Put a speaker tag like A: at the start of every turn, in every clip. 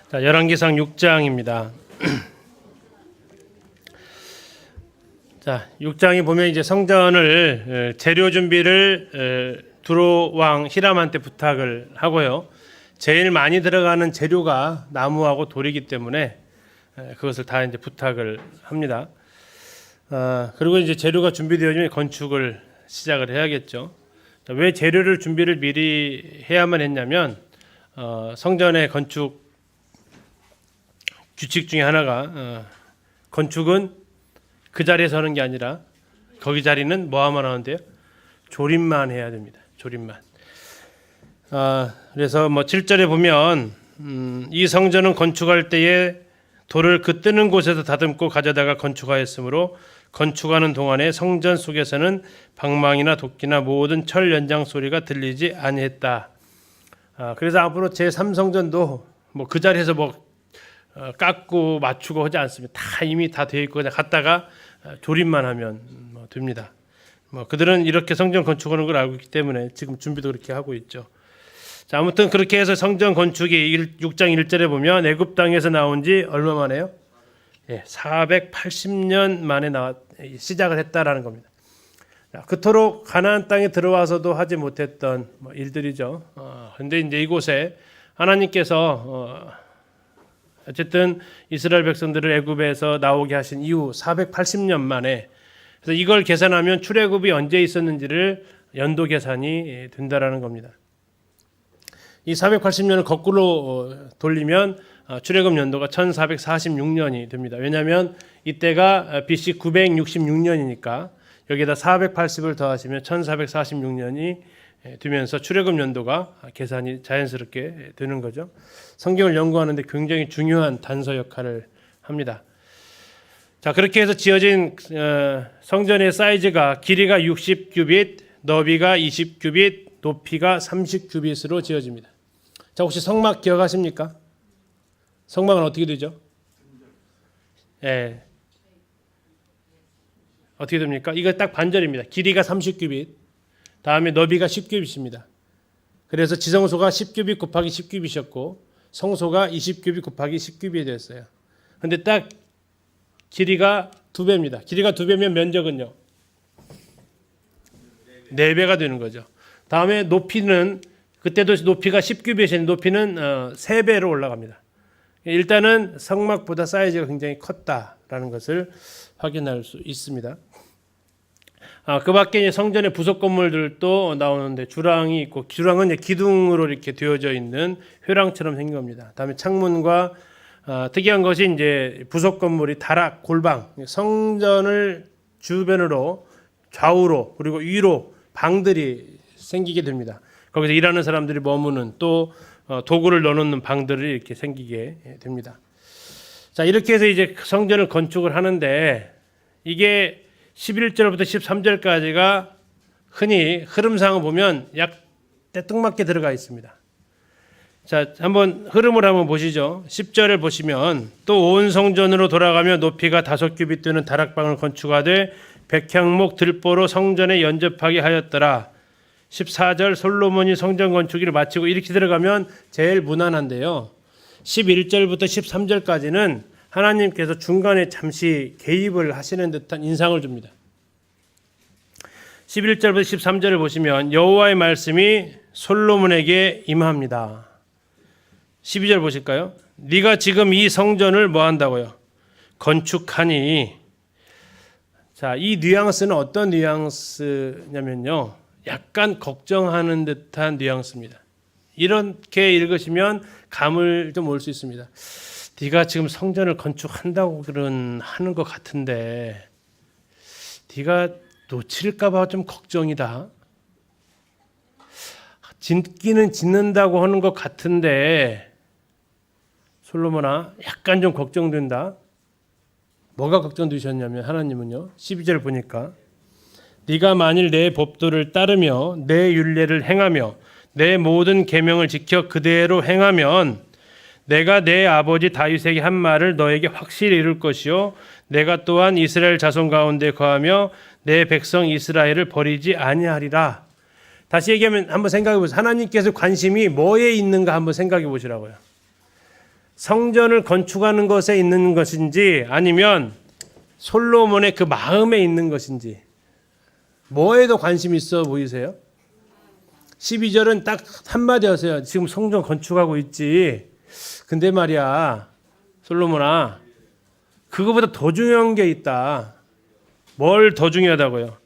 A: 자, 열왕기상 6장입니다. 자, 6장에 보면 이제 성전을 재료 준비를 두로 왕 히람한테 부탁을 하고요. 제일 많이 들어가는 재료가 나무하고 돌이기 때문에 그것을 다 이제 부탁을 합니다. 그리고 이제 재료가 준비되어지면 건축을 시작을 해야겠죠. 자, 왜 재료를 준비를 미리 해야만 했냐면 성전의 건축 규칙 중에 하나가 건축은 그 자리에서 하는 게 아니라 거기 자리는 뭐 하면 하는데요? 조립만 해야 됩니다. 조립만. 그래서 뭐 7절에 보면 이 성전은 건축할 때에 돌을 그 뜨는 곳에서 다듬고 가져다가 건축하였으므로 건축하는 동안에 성전 속에서는 방망이나 도끼나 모든 철 연장 소리가 들리지 아니했다. 그래서 앞으로 제3성전도 뭐 그 자리에서 뭐 깎고 맞추고 하지 않습니다. 다 이미 다 되어 있고 그냥 갔다가 조립만 하면 됩니다. 그들은 이렇게 성전 건축하는 걸 알고 있기 때문에 지금 준비도 그렇게 하고 있죠. 자, 아무튼 그렇게 해서 성전 건축이 6장 1절에 보면 애굽 땅에서 나온 지 얼마 만에요? 480년 만에 시작을 했다라는 겁니다. 자, 그토록 가나안 땅에 들어와서도 하지 못했던 일들이죠. 그런데 이제 이곳에 하나님께서 어쨌든 이스라엘 백성들을 애굽에서 나오게 하신 이후 480년 만에, 그래서 이걸 계산하면 출애굽이 언제 있었는지를 연도 계산이 된다라는 겁니다. 이 480년을 거꾸로 돌리면 출애굽 연도가 1446년이 됩니다. 왜냐하면 이때가 BC 966년이니까 여기에다 480을 더하시면 1446년이 되면서 출애굽 연도가 계산이 자연스럽게 되는 거죠. 성경을 연구하는데 굉장히 중요한 단서 역할을 합니다. 자, 그렇게 해서 지어진 성전의 사이즈가 길이가 60규빗, 너비가 20규빗, 높이가 30규빗으로 지어집니다. 자, 혹시 성막 기억하십니까? 성막은 어떻게 되죠? 어떻게 됩니까? 이거 딱 반절입니다. 길이가 30규빗, 다음에 너비가 10규빗입니다. 그래서 지성소가 10규빗 곱하기 10규빗이었고 성소가 20규빗 곱하기 10규빗이 됐어요. 그런데 딱 길이가 2배입니다. 길이가 2배면 면적은요? 4배가 되는 거죠. 다음에 높이는 그때도 높이가 10규빗인데 높이는 3배로 올라갑니다. 일단은 성막보다 사이즈가 굉장히 컸다라는 것을 확인할 수 있습니다. 그 밖에 성전의 부속 건물들도 나오는데 주랑이 있고, 주랑은 기둥으로 이렇게 되어져 있는 회랑처럼 생긴 겁니다. 다음에 창문과 특이한 것이 이제 부속 건물이 다락, 골방, 성전을 주변으로 좌우로 그리고 위로 방들이 생기게 됩니다. 거기서 일하는 사람들이 머무는 또 도구를 넣어놓는 방들이 이렇게 생기게 됩니다. 자, 이렇게 해서 이제 성전을 건축을 하는데 이게 11절부터 13절까지가 흔히 흐름상을 보면 약 떼뚱맞게 들어가 있습니다. 자, 한번 흐름을 한번 보시죠. 10절을 보시면 또 온 성전으로 돌아가며 높이가 5규빗 되는 다락방을 건축하되 백향목 들보로 성전에 연접하게 하였더라. 14절 솔로몬이 성전 건축을 마치고 이렇게 들어가면 제일 무난한데요. 11절부터 13절까지는 하나님께서 중간에 잠시 개입을 하시는 듯한 인상을 줍니다. 11절부터 13절을 보시면 여호와의 말씀이 솔로몬에게 임합니다. 12절 보실까요? 네가 지금 이 성전을 뭐 한다고요? 건축하니. 자, 이 뉘앙스는 어떤 뉘앙스냐면요, 약간 걱정하는 듯한 뉘앙스입니다. 이렇게 읽으시면 감을 좀 올 수 있습니다. 네가 지금 성전을 건축한다고 하는 것 같은데 네가 놓칠까 봐 좀 걱정이다. 짓기는 짓는다고 하는 것 같은데 솔로몬아 약간 좀 걱정된다. 뭐가 걱정되셨냐면 하나님은요, 12절 보니까 네가 만일 내 법도를 따르며 내 율례를 행하며 내 모든 계명을 지켜 그대로 행하면 내가 내 아버지 다윗에게 한 말을 너에게 확실히 이룰 것이요 내가 또한 이스라엘 자손 가운데 거하며 내 백성 이스라엘을 버리지 아니하리라. 다시 얘기하면 한번 생각해 보세요. 하나님께서 관심이 뭐에 있는가 한번 생각해 보시라고요. 성전을 건축하는 것에 있는 것인지 아니면 솔로몬의 그 마음에 있는 것인지 뭐에도 관심 있어 보이세요? 12절은 딱 한마디 하세요. 지금 성전 건축하고 있지. 근데 말이야, 솔로몬아, 그거보다 더 중요한 게 있다. 뭘 더 중요하다고요?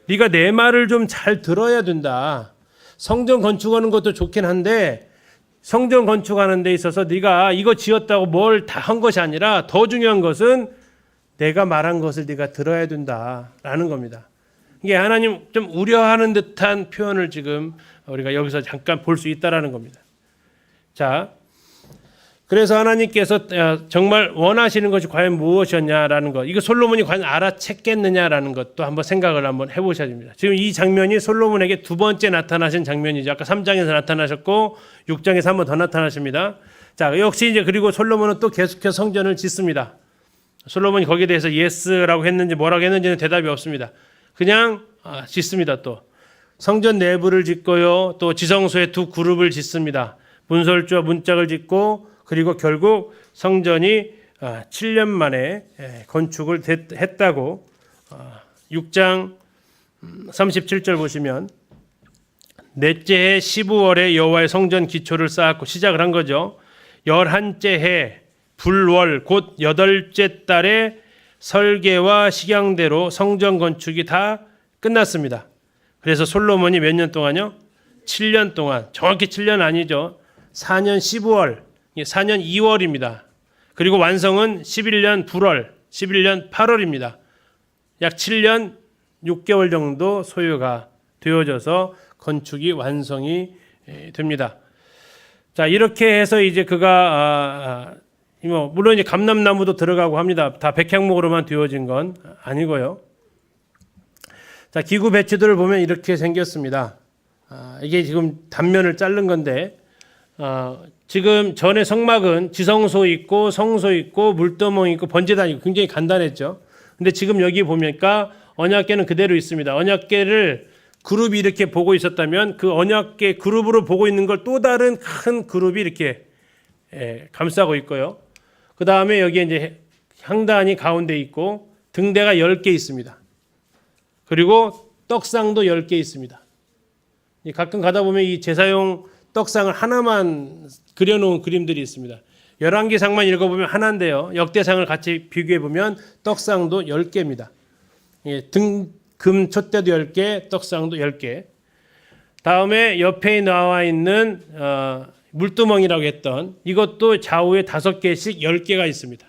A: 네가 내 말을 좀 잘 들어야 된다. 성전 건축하는 것도 좋긴 한데 성전 건축하는 데 있어서 네가 이거 지었다고 뭘 다 한 것이 아니라 더 중요한 것은 내가 말한 것을 네가 들어야 된다라는 겁니다. 이게 하나님 좀 우려하는 듯한 표현을 지금 우리가 여기서 잠깐 볼 수 있다라는 겁니다. 자, 그래서 하나님께서 정말 원하시는 것이 과연 무엇이었냐라는 것, 이거 솔로몬이 과연 알아챘겠느냐라는 것도 한번 생각을 한번 해보셔야 됩니다. 지금 이 장면이 솔로몬에게 두 번째 나타나신 장면이죠. 아까 3장에서 나타나셨고 6장에서 한 번 더 나타나십니다. 자, 역시 이제 그리고 솔로몬은 또 계속해서 성전을 짓습니다. 솔로몬이 거기에 대해서 예스라고 했는지 뭐라고 했는지는 대답이 없습니다. 그냥 짓습니다. 또 성전 내부를 짓고요, 또 지성소에 두 그룹을 짓습니다. 문설주와 문짝을 짓고 그리고 결국 성전이 7년 만에 건축을 했다고 6장 37절 보시면 넷째 해 15월에 여호와의 성전 기초를 쌓았고 시작을 한 거죠. 11째 해 불월 곧 8째 달에 설계와 식양대로 성전 건축이 다 끝났습니다. 그래서 솔로몬이 몇 년 동안요? 7년 동안, 정확히 7년 아니죠. 4년 15월, 4년 2월입니다. 그리고 완성은 11년 8월, 11년 8월입니다. 약 7년 6개월 정도 소요가 되어져서 건축이 완성이 됩니다. 자, 이렇게 해서 이제 그가 물론 이제 감람나무도 들어가고 합니다. 다 백향목으로만 되어진 건 아니고요. 자, 기구 배치들을 보면 이렇게 생겼습니다. 이게 지금 단면을 자른 건데 지금 전에 성막은 지성소 있고 성소 있고 물두멍 있고 번제단 있고 굉장히 간단했죠. 근데 지금 여기 보니까 언약궤는 그대로 있습니다. 언약궤를 그룹이 이렇게 보고 있었다면 그 언약궤 그룹으로 보고 있는 걸 또 다른 큰 그룹이 이렇게 감싸고 있고요. 그 다음에 여기에 이제 향단이 가운데 있고 등대가 10개 있습니다. 그리고 떡상도 10개 있습니다. 가끔 가다 보면 이 제사용 떡상을 하나만 그려놓은 그림들이 있습니다. 11개상만 읽어보면 하나인데요. 역대상을 같이 비교해보면 떡상도 10개입니다. 금 촛대도 10개, 떡상도 10개. 다음에 옆에 나와 있는 물두멍이라고 했던 이것도 좌우에 5개씩 10개가 있습니다.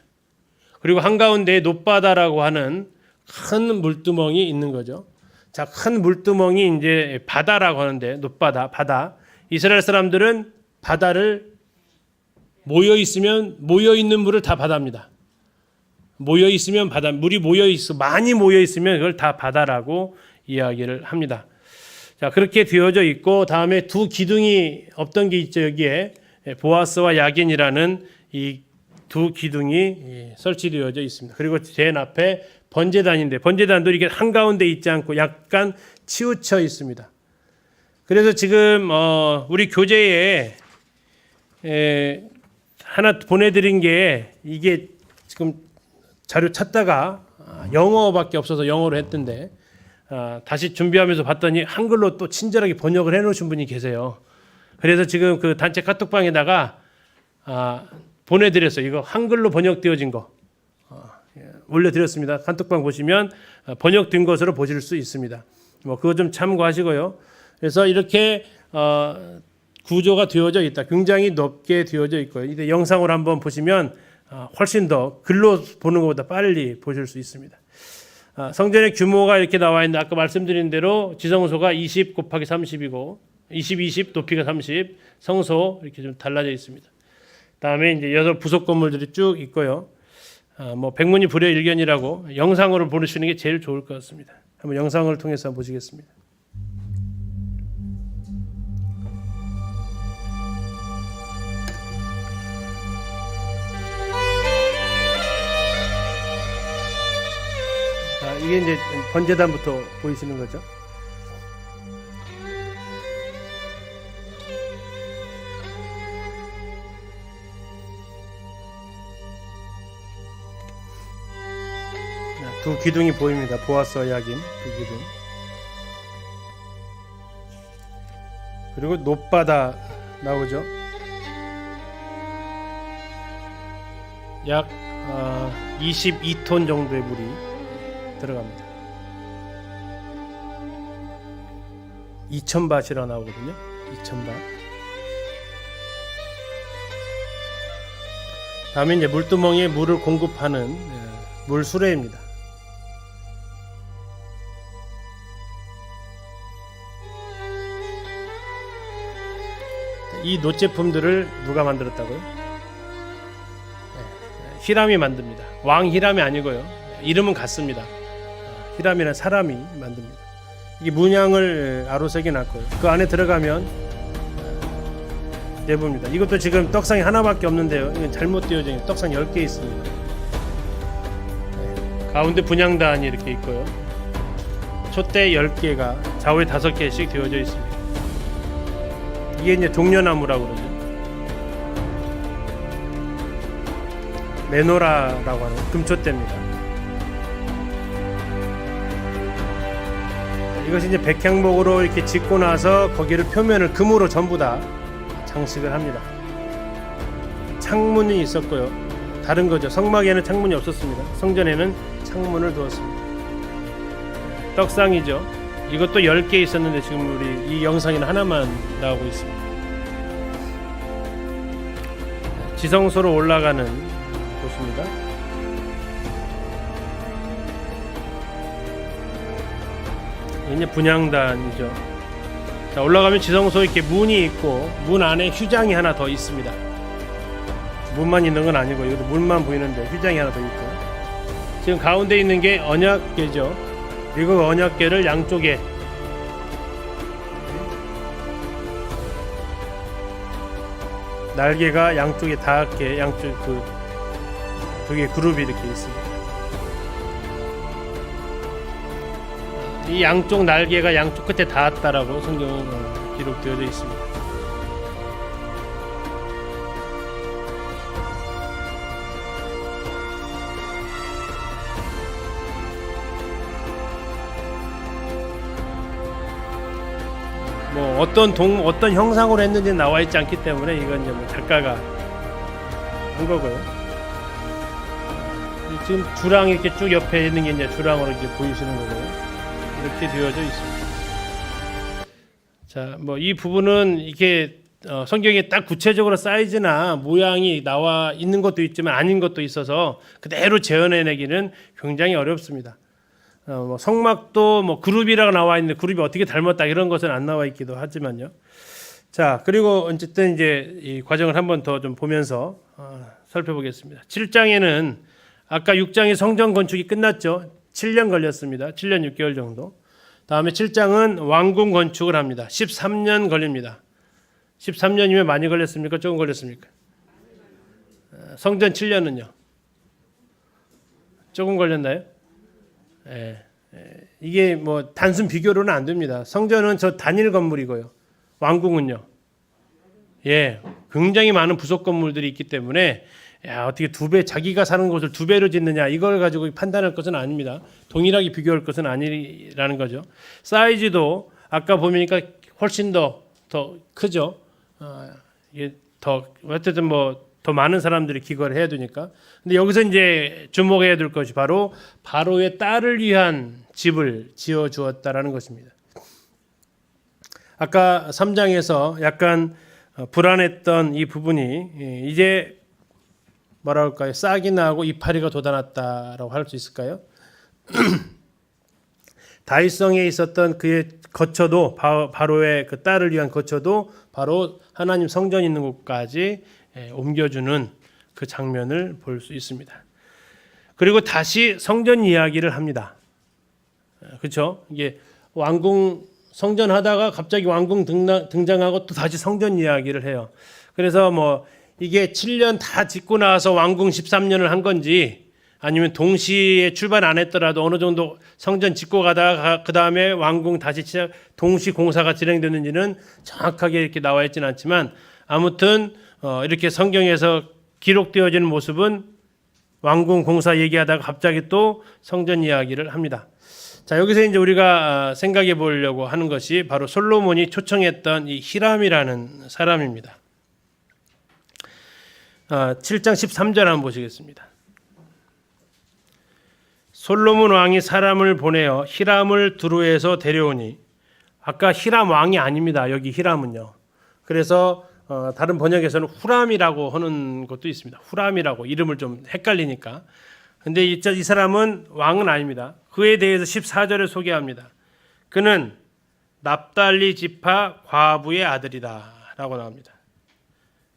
A: 그리고 한가운데에 놋바다라고 하는 큰 물두멍이 있는 거죠. 자, 큰 물두멍이 이제 바다라고 하는데 놋바다, 바다. 이스라엘 사람들은 바다를 모여 있는 물을 다 바다입니다. 모여 있으면 바다, 물이 모여 있어 많이 모여 있으면 그걸 다 바다라고 이야기를 합니다. 자, 그렇게 되어져 있고 다음에 두 기둥이 없던 게 있죠. 여기에 보아스와 야긴이라는 이 두 기둥이 설치되어져 있습니다. 그리고 제일 앞에 번제단인데 번제단도 이게 한가운데 있지 않고 약간 치우쳐 있습니다. 그래서 지금 우리 교재에 하나 보내드린 게 이게 지금 자료 찾다가 영어밖에 없어서 영어로 했던데 다시 준비하면서 봤더니 한글로 또 친절하게 번역을 해놓으신 분이 계세요. 그래서 지금 그 단체 카톡방에다가 보내드렸어요. 이거 한글로 번역되어진 거 올려드렸습니다. 카톡방 보시면 번역된 것으로 보실 수 있습니다. 그거 좀 참고하시고요. 그래서 이렇게 구조가 되어져 있다. 굉장히 높게 되어져 있고요. 이제 영상으로 한번 보시면 훨씬 더 글로 보는 것보다 빨리 보실 수 있습니다. 성전의 규모가 이렇게 나와 있는데 아까 말씀드린 대로 지성소가 20 곱하기 30이고 20 높이가 30, 성소 이렇게 좀 달라져 있습니다. 다음에 이제 여러 부속 건물들이 쭉 있고요. 백문이 불여일견이라고 영상으로 보시는 게 제일 좋을 것 같습니다. 한번 영상을 통해서 보시겠습니다. 이게 이제 번제단부터 보이시는 거죠. 두 기둥이 보입니다. 보아스와 야긴 두 기둥. 그리고 높바다 나오죠. 약 22톤 정도의 물이 들어갑니다. 2000밭이라 나오거든요. 2000밭. 다음에 이제 물두멍에 물을 공급하는 물 수레입니다. 이 놋제품들을 누가 만들었다고요? 히람이 만듭니다. 왕 히람이 아니고요. 이름은 같습니다. 히람이라는 사람이 만듭니다. 이게 문양을 아로색에 놨고요. 그 안에 들어가면 내부입니다. 이것도 지금 떡상이 하나밖에 없는데요. 이건 잘못 띄워져 있는 떡상 10개 있습니다. 가운데 분향단이 이렇게 있고요. 촛대 10개가 좌우에 5개씩 되어져 있습니다. 이게 이제 종려나무라고 그러죠. 메노라라고 하는 금초대입니다. 이것이 이제 백향목으로 이렇게 짓고 나서 거기를 표면을 금으로 전부 다 장식을 합니다. 창문이 있었고요. 다른 거죠. 성막에는 창문이 없었습니다. 성전에는 창문을 두었습니다. 떡상이죠. 이것도 10개 있었는데 지금 우리 이 영상에는 하나만 나오고 있습니다. 지성소로 올라가는 곳입니다. 이제 분향단이죠. 자, 올라가면 지성소에 이렇게 문이 있고 문 안에 휴장이 하나 더 있습니다. 문만 있는 건 아니고 여기도 문만 보이는데 휴장이 하나 더 있고, 지금 가운데 있는 게 언약궤죠. 미국 언약궤를 양쪽에 날개가 양쪽에 닿게 양쪽 그 두 개 그룹이 이렇게 있습니다. 이 양쪽 날개가 양쪽 끝에 닿았다라고 성경은 기록되어져 있습니다. 뭐 어떤 형상으로 했는지 나와 있지 않기 때문에 이건 이제 뭐 작가가 한 거고요. 지금 주랑 이렇게 쭉 옆에 있는 게 이제 주랑으로 이제 보이시는 거고요. 이렇게 되어져 있습니다. 자, 뭐 이 부분은 이게 성경에 딱 구체적으로 사이즈나 모양이 나와 있는 것도 있지만 아닌 것도 있어서 그대로 재현해내기는 굉장히 어렵습니다. 뭐 성막도 뭐 그룹이라고 나와 있는데 그룹이 어떻게 닮았다 이런 것은 안 나와 있기도 하지만요. 자, 그리고 어쨌든 이제 이 과정을 한번 더 좀 보면서 살펴보겠습니다. 7장에는 아까 6장의 성전 건축이 끝났죠. 7년 걸렸습니다. 7년 6개월 정도. 다음에 7장은 왕궁 건축을 합니다. 13년 걸립니다. 13년이면 많이 걸렸습니까? 조금 걸렸습니까? 성전 7년은요? 조금 걸렸나요? 이게 뭐 단순 비교로는 안 됩니다. 성전은 저 단일 건물이고요. 왕궁은요? 굉장히 많은 부속 건물들이 있기 때문에 어떻게 자기가 사는 곳을 2배로 짓느냐 이걸 가지고 판단할 것은 아닙니다. 동일하게 비교할 것은 아니라는 거죠. 사이즈도 아까 보니까 훨씬 더 크죠. 이게 어쨌든 뭐 더 많은 사람들이 기거를 해야 되니까. 근데 여기서 이제 주목해야 될 것이 바로 바로의 딸을 위한 집을 지어 주었다라는 것입니다. 아까 3장에서 약간 불안했던 이 부분이 이제 뭐라 할까요? 싹이 나고 이파리가 돋아났다라고 할 수 있을까요? 다윗성에 있었던 그의 거처도 바로의 그 딸을 위한 거처도 바로 하나님 성전 있는 곳까지 옮겨주는 그 장면을 볼 수 있습니다. 그리고 다시 성전 이야기를 합니다. 그렇죠? 이게 왕궁 성전 하다가 갑자기 왕궁 등장하고 또 다시 성전 이야기를 해요. 그래서 뭐 이게 7년 다 짓고 나서 왕궁 13년을 한 건지 아니면 동시에 출발 안 했더라도 어느 정도 성전 짓고 가다가 그 다음에 왕궁 다시 동시 공사가 진행됐는지는 정확하게 이렇게 나와 있지는 않지만 아무튼 이렇게 성경에서 기록되어지는 모습은 왕궁 공사 얘기하다가 갑자기 또 성전 이야기를 합니다. 자, 여기서 이제 우리가 생각해 보려고 하는 것이 바로 솔로몬이 초청했던 이 히람이라는 사람입니다. 7장 13절 한번 보시겠습니다. 솔로몬 왕이 사람을 보내어 히람을 두루에서 데려오니, 아까 히람 왕이 아닙니다. 여기 히람은요. 그래서 다른 번역에서는 후람이라고 하는 것도 있습니다. 후람이라고, 이름을 좀 헷갈리니까. 근데 이 사람은 왕은 아닙니다. 그에 대해서 14절에 소개합니다. 그는 납달리 지파 과부의 아들이다 라고 나옵니다.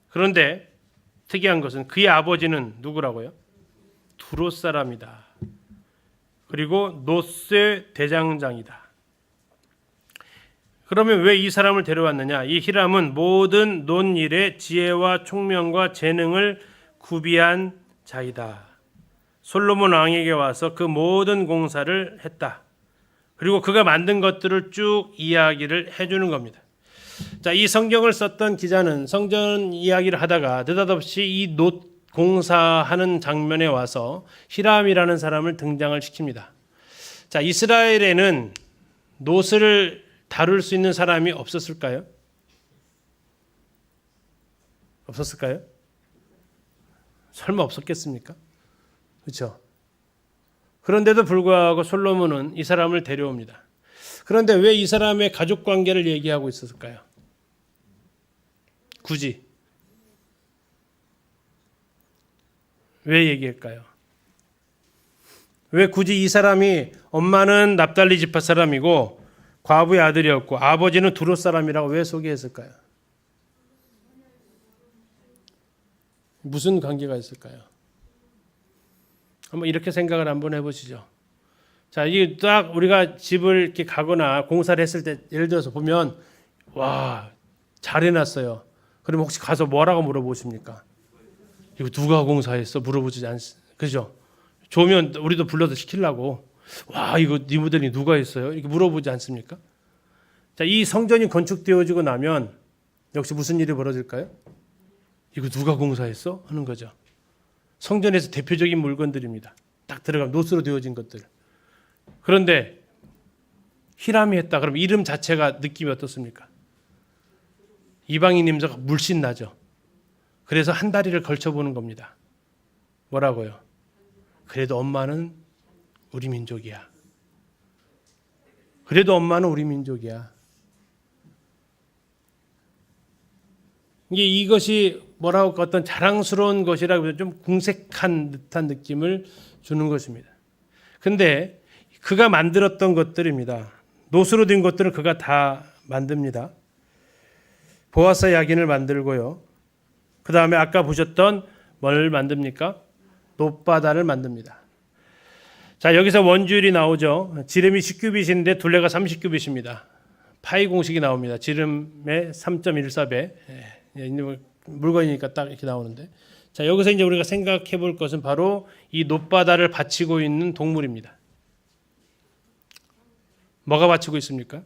A: 그런데 특이한 것은 그의 아버지는 누구라고요? 두롯 사람이다. 그리고 노쇠 대장장이다. 그러면 왜 이 사람을 데려왔느냐? 이 히람은 모든 논일의 지혜와 총명과 재능을 구비한 자이다. 솔로몬 왕에게 와서 그 모든 공사를 했다. 그리고 그가 만든 것들을 쭉 이야기를 해주는 겁니다. 자, 이 성경을 썼던 기자는 성전 이야기를 하다가 느닷없이 이 놋 공사하는 장면에 와서 히람이라는 사람을 등장을 시킵니다. 자, 이스라엘에는 놋을 다룰 수 있는 사람이 없었을까요? 없었을까요? 설마 없었겠습니까? 그렇죠. 그런데도 불구하고 솔로몬은 이 사람을 데려옵니다. 그런데 왜 이 사람의 가족 관계를 얘기하고 있었을까요? 굳이 왜 얘기할까요? 왜 굳이 이 사람이, 엄마는 납달리 지파 사람이고 과부의 아들이었고 아버지는 두롯 사람이라고 왜 소개했을까요? 무슨 관계가 있을까요? 한번 이렇게 생각을 한번 해보시죠. 자, 이게 딱 우리가 집을 이렇게 가거나 공사를 했을 때 예를 들어서 보면, 와, 잘 해놨어요. 그러면 혹시 가서 뭐라고 물어보십니까? 이거 누가 공사했어? 물어보지 않습니까? 그죠? 좋으면 우리도 불러서 시키려고, 와, 이거 네 모델이 누가 했어요? 이렇게 물어보지 않습니까? 자, 이 성전이 건축되어지고 나면 역시 무슨 일이 벌어질까요? 이거 누가 공사했어? 하는 거죠. 성전에서 대표적인 물건들입니다. 딱 들어가면 놋으로 되어진 것들. 그런데 히람이 했다. 그럼 이름 자체가 느낌이 어떻습니까? 이방인 냄새가 물씬 나죠. 그래서 한 다리를 걸쳐보는 겁니다. 뭐라고요? 그래도 엄마는 우리 민족이야. 그래도 엄마는 우리 민족이야. 이것이 뭐라고 어떤 자랑스러운 것이라고 좀 궁색한 듯한 느낌을 주는 것입니다. 근데 그가 만들었던 것들입니다. 놋으로 된 것들을 그가 다 만듭니다. 보아사 야긴을 만들고요. 그 다음에 아까 보셨던 뭘 만듭니까? 놋바다를 만듭니다. 자, 여기서 원주율이 나오죠. 지름이 10규빗인데 둘레가 30규빗입니다. 파이 공식이 나옵니다. 지름의 3.14배. 물건이니까 딱 이렇게 나오는데, 자, 여기서 이제 우리가 생각해 볼 것은 바로 이 놋바다를 받치고 있는 동물입니다. 뭐가 받치고 있습니까?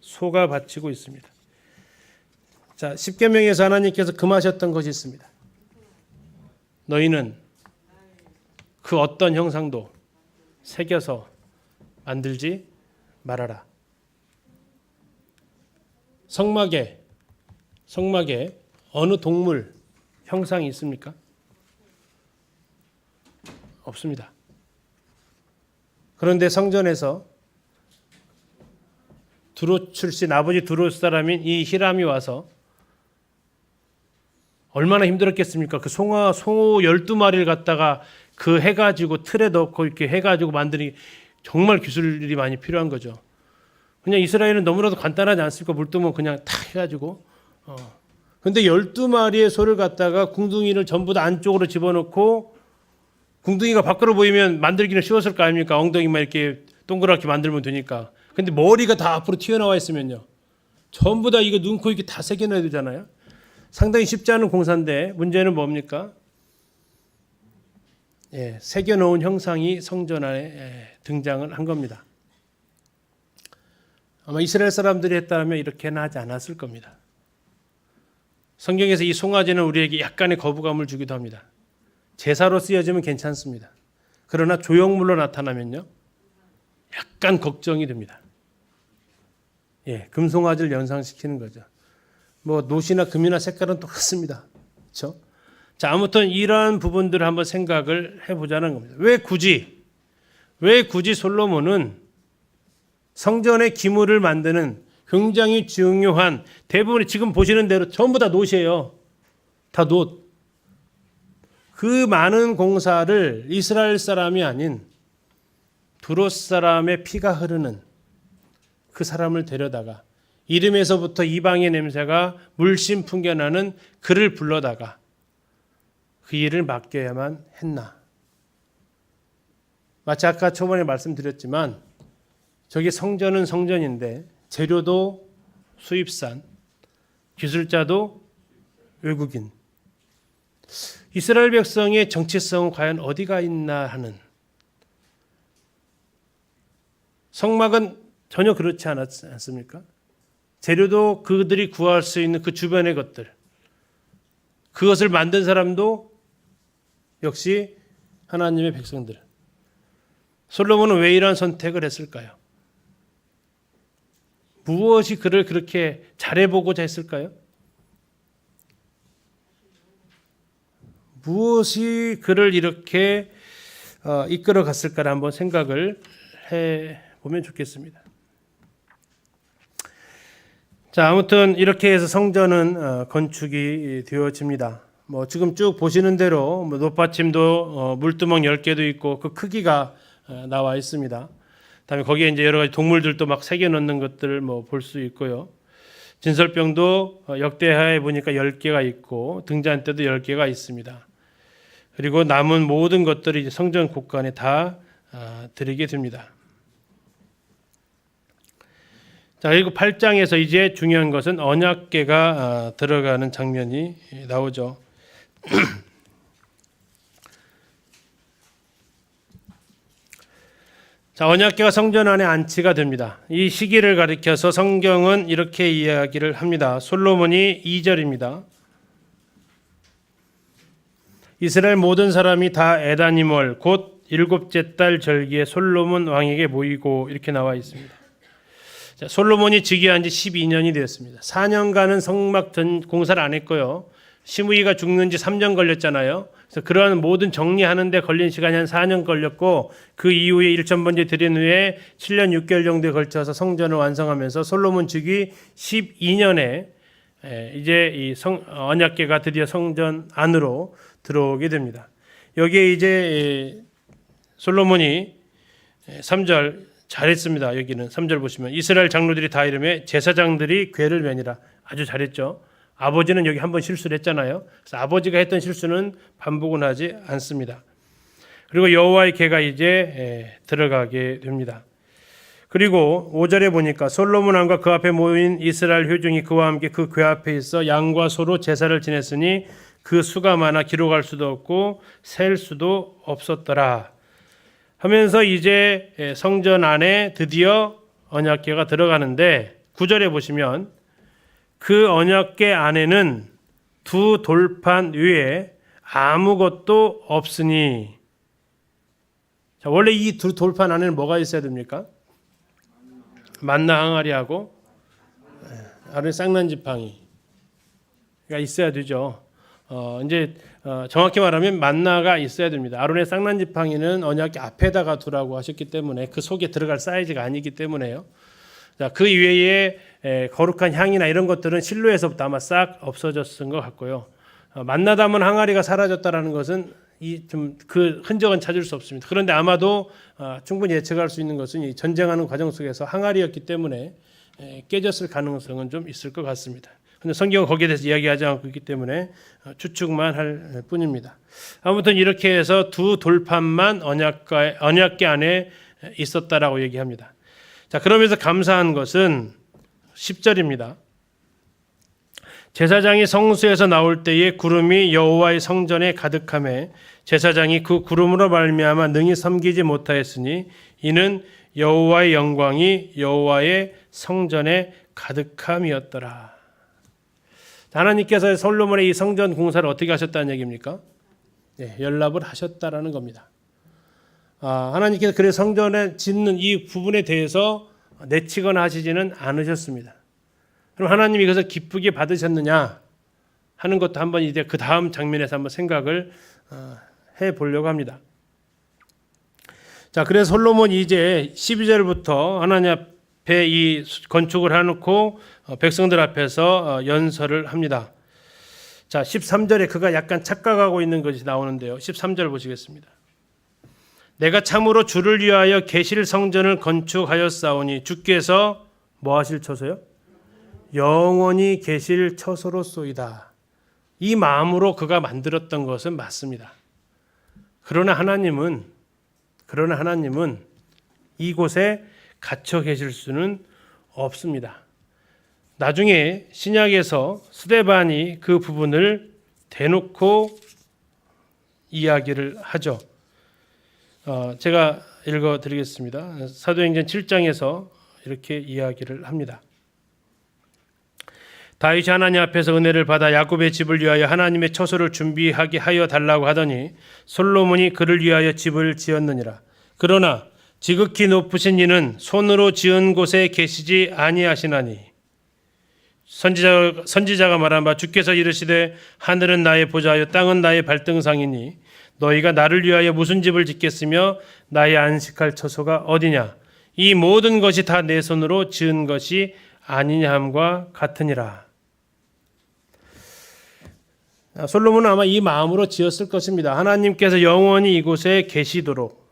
A: 소가 받치고 있습니다. 자, 십계명에서 하나님께서 금하셨던 것이 있습니다. 너희는 그 어떤 형상도 새겨서 만들지 말아라. 성막에 어느 동물 형상이 있습니까? 없습니다. 그런데 성전에서 두롯 출신, 아버지 두롯 사람인 이 히람이 와서 얼마나 힘들었겠습니까? 그 소 12마리를 갖다가 그 해가지고 틀에 넣고 이렇게 해가지고 만드니 정말 기술이 많이 필요한 거죠. 그냥 이스라엘은 너무나도 간단하지 않습니까? 물 뜨면 그냥 탁 해가지고. 근데 12마리의 소를 갖다가 궁둥이를 전부 다 안쪽으로 집어넣고, 궁둥이가 밖으로 보이면 만들기는 쉬웠을 거 아닙니까? 엉덩이만 이렇게 동그랗게 만들면 되니까. 근데 머리가 다 앞으로 튀어나와 있으면요, 전부 다 이거 눈, 코, 이렇게 다 새겨놔야 되잖아요. 상당히 쉽지 않은 공사인데 문제는 뭡니까? 새겨놓은 형상이 성전 안에 등장을 한 겁니다. 아마 이스라엘 사람들이 했다면 이렇게는 하지 않았을 겁니다. 성경에서 이 송아지는 우리에게 약간의 거부감을 주기도 합니다. 제사로 쓰여지면 괜찮습니다. 그러나 조형물로 나타나면요, 약간 걱정이 됩니다. 예, 금송아지를 연상시키는 거죠. 뭐 노시나 금이나 색깔은 똑같습니다. 그렇죠? 자, 아무튼 이러한 부분들을 한번 생각을 해보자는 겁니다. 왜 굳이 솔로몬은 성전의 기물을 만드는 굉장히 중요한 대부분이 지금 보시는 대로 전부 다 놋이에요. 다 놋. 그 많은 공사를 이스라엘 사람이 아닌 두로스 사람의 피가 흐르는 그 사람을 데려다가 이름에서부터 이방의 냄새가 물씬 풍겨나는 그를 불러다가 그 일을 맡겨야만 했나. 마치 아까 초반에 말씀드렸지만 저기 성전은 성전인데 재료도 수입산, 기술자도 외국인. 이스라엘 백성의 정체성은 과연 어디가 있나 하는. 성막은 전혀 그렇지 않았지 않습니까? 재료도 그들이 구할 수 있는 그 주변의 것들. 그것을 만든 사람도 역시 하나님의 백성들. 솔로몬은 왜 이러한 선택을 했을까요? 무엇이 그를 그렇게 잘해보고자 했을까요? 무엇이 그를 이렇게 이끌어 갔을까를 한번 생각을 해보면 좋겠습니다. 자, 아무튼 이렇게 해서 성전은 건축이 되어집니다. 뭐 지금 쭉 보시는 대로 뭐 높받침도 물두멍 10개도 있고 그 크기가 나와 있습니다. 그다음에 거기에 이제 여러 가지 동물들도 막 새겨 넣는 것들을 뭐 볼 수 있고요. 진설병도 역대하에 보니까 10개가 있고 등잔대도 10개가 있습니다. 그리고 남은 모든 것들이 이제 성전 곳간에 다 드리게 됩니다. 자, 그리고 8장에서 이제 중요한 것은 언약궤가 들어가는 장면이 나오죠. 자, 언약궤가 성전 안에 안치가 됩니다. 이 시기를 가리켜서 성경은 이렇게 이야기를 합니다. 솔로몬이 2절입니다. 이스라엘 모든 사람이 다 에다니멀 곧 7째 달 절기에 솔로몬 왕에게 모이고 이렇게 나와 있습니다. 자, 솔로몬이 즉위한 지 12년이 되었습니다. 4년간은 성막 공사를 안 했고요. 시므이가 죽는 지 3년 걸렸잖아요. 그래서 그러한 모든 정리하는 데 걸린 시간이 한 4년 걸렸고 그 이후에 1,000번째 드린 후에 7년 6개월 정도에 걸쳐서 성전을 완성하면서 솔로몬 즉위 12년에 이제 이 언약궤가 드디어 성전 안으로 들어오게 됩니다. 여기에 이제 솔로몬이 3절 잘했습니다. 여기는 3절 보시면 이스라엘 장로들이 다 이름에 제사장들이 궤를 매니라. 아주 잘했죠. 아버지는 여기 한번 실수를 했잖아요. 그래서 아버지가 했던 실수는 반복은 하지 않습니다. 그리고 여호와의 궤가 이제 들어가게 됩니다. 그리고 5절에 보니까 솔로몬 왕과 그 앞에 모인 이스라엘 회중이 그와 함께 그 궤 앞에 있어 양과 소로 제사를 지냈으니 그 수가 많아 기록할 수도 없고 셀 수도 없었더라 하면서 이제 성전 안에 드디어 언약궤가 들어가는데 9절에 보시면 그 언약궤 안에는 두 돌판 위에 아무것도 없으니. 자, 원래 이 두 돌판 안에는 뭐가 있어야 됩니까? 만나 항아리하고 아래 쌍난 지팡이가 있어야 되죠. 이제 정확히 말하면 만나가 있어야 됩니다. 아론의 쌍난 지팡이는 언약궤 앞에다가 두라고 하셨기 때문에 그 속에 들어갈 사이즈가 아니기 때문에요. 자, 그 이외에 거룩한 향이나 이런 것들은 실로에서부터 아마 싹 없어졌은 것 같고요. 만나 담은 항아리가 사라졌다라는 것은 좀 그 흔적은 찾을 수 없습니다. 그런데 아마도 충분히 예측할 수 있는 것은 이 전쟁하는 과정 속에서 항아리였기 때문에 깨졌을 가능성은 좀 있을 것 같습니다. 근데 성경은 거기에 대해서 이야기하지 않고 있기 때문에 추측만 할 뿐입니다. 아무튼 이렇게 해서 두 돌판만 언약궤 안에 있었다라고 얘기합니다. 자, 그러면서 감사한 것은 10절입니다. 제사장이 성소에서 나올 때에 구름이 여호와의 성전에 가득하매 제사장이 그 구름으로 말미암아 능히 섬기지 못하였으니 이는 여호와의 영광이 여호와의 성전에 가득함이었더라. 하나님께서 솔로몬의 이 성전 공사를 어떻게 하셨다는 얘기입니까? 연락을 하셨다라는 겁니다. 하나님께서 그래서 성전에 짓는 이 부분에 대해서 내치거나 하시지는 않으셨습니다. 그럼 하나님이 그래서 기쁘게 받으셨느냐 하는 것도 한번 이제 그 다음 장면에서 한번 생각을 해 보려고 합니다. 자, 그래서 솔로몬이 이제 12절부터 하나님 앞에 이 건축을 해놓고 백성들 앞에서 연설을 합니다. 자, 13절에 그가 약간 착각하고 있는 것이 나오는데요. 13절 보시겠습니다. 내가 참으로 주를 위하여 계실 성전을 건축하였사오니 주께서 뭐 하실 처소요? 영원히 계실 처소로소이다. 이 마음으로 그가 만들었던 것은 맞습니다. 그러나 하나님은 이곳에 갇혀 계실 수는 없습니다. 나중에 신약에서 스데반이 그 부분을 대놓고 이야기를 하죠. 제가 읽어드리겠습니다. 사도행전 7장에서 이렇게 이야기를 합니다. 다윗이 하나님 앞에서 은혜를 받아 야곱의 집을 위하여 하나님의 처소를 준비하게 하여 달라고 하더니 솔로몬이 그를 위하여 집을 지었느니라. 그러나 지극히 높으신 이는 손으로 지은 곳에 계시지 아니하시나니 선지자가 말한 바 주께서 이르시되 하늘은 나의 보좌요 땅은 나의 발등상이니 너희가 나를 위하여 무슨 집을 짓겠으며 나의 안식할 처소가 어디냐. 이 모든 것이 다 내 손으로 지은 것이 아니냐 함과 같으니라. 솔로몬은 아마 이 마음으로 지었을 것입니다. 하나님께서 영원히 이곳에 계시도록.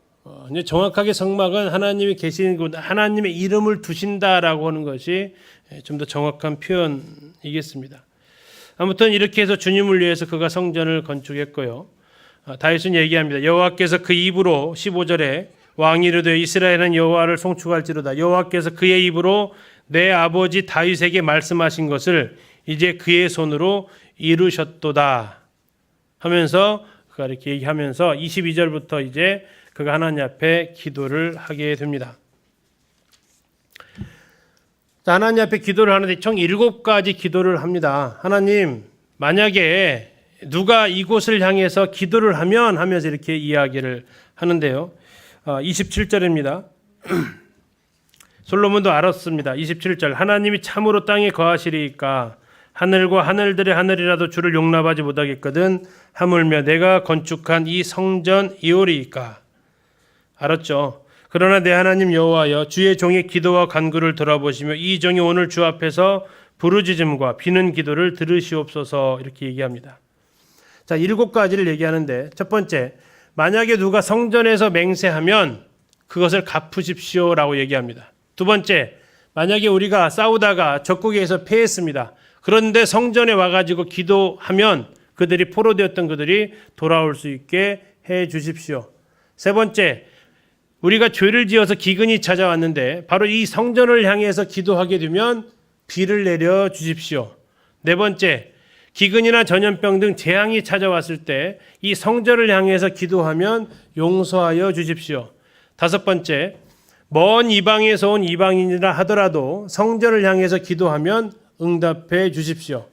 A: 정확하게 성막은 하나님이 계시는 곳, 하나님의 이름을 두신다라고 하는 것이 좀 더 정확한 표현이겠습니다. 아무튼 이렇게 해서 주님을 위해서 그가 성전을 건축했고요. 다윗은 얘기합니다. 여호와께서 그 입으로 15절에 왕이 이르되 이스라엘은 여호와를 송축할지로다. 여호와께서 그의 입으로 내 아버지 다윗에게 말씀하신 것을 이제 그의 손으로 이루셨도다 하면서 그가 이렇게 얘기하면서 22절부터 이제 그가 하나님 앞에 기도를 하게 됩니다. 하나님 앞에 기도를 하는데 총 7가지 기도를 합니다. 하나님, 만약에 누가 이곳을 향해서 기도를 하면 하면서 이렇게 이야기를 하는데요. 27절입니다. 솔로몬도 알았습니다. 27절 하나님이 참으로 땅에 거하시리이까 하늘과 하늘들의 하늘이라도 주를 용납하지 못하겠거든 하물며 내가 건축한 이 성전이오리이까. 알았죠. 그러나 내 하나님 여호와여 주의 종의 기도와 간구를 들어보시며 이 종이 오늘 주 앞에서 부르짖음과 비는 기도를 들으시옵소서 이렇게 얘기합니다. 자, 7가지를 얘기하는데 첫 번째, 만약에 누가 성전에서 맹세하면 그것을 갚으십시오라고 얘기합니다. 두 번째, 만약에 우리가 싸우다가 적국에서 패했습니다. 그런데 성전에 와가지고 기도하면 그들이 포로되었던 그들이 돌아올 수 있게 해 주십시오. 세 번째, 우리가 죄를 지어서 기근이 찾아왔는데 바로 이 성전을 향해서 기도하게 되면 비를 내려 주십시오. 네 번째, 기근이나 전염병 등 재앙이 찾아왔을 때 이 성전을 향해서 기도하면 용서하여 주십시오. 다섯 번째, 먼 이방에서 온 이방인이라 하더라도 성전을 향해서 기도하면 응답해 주십시오.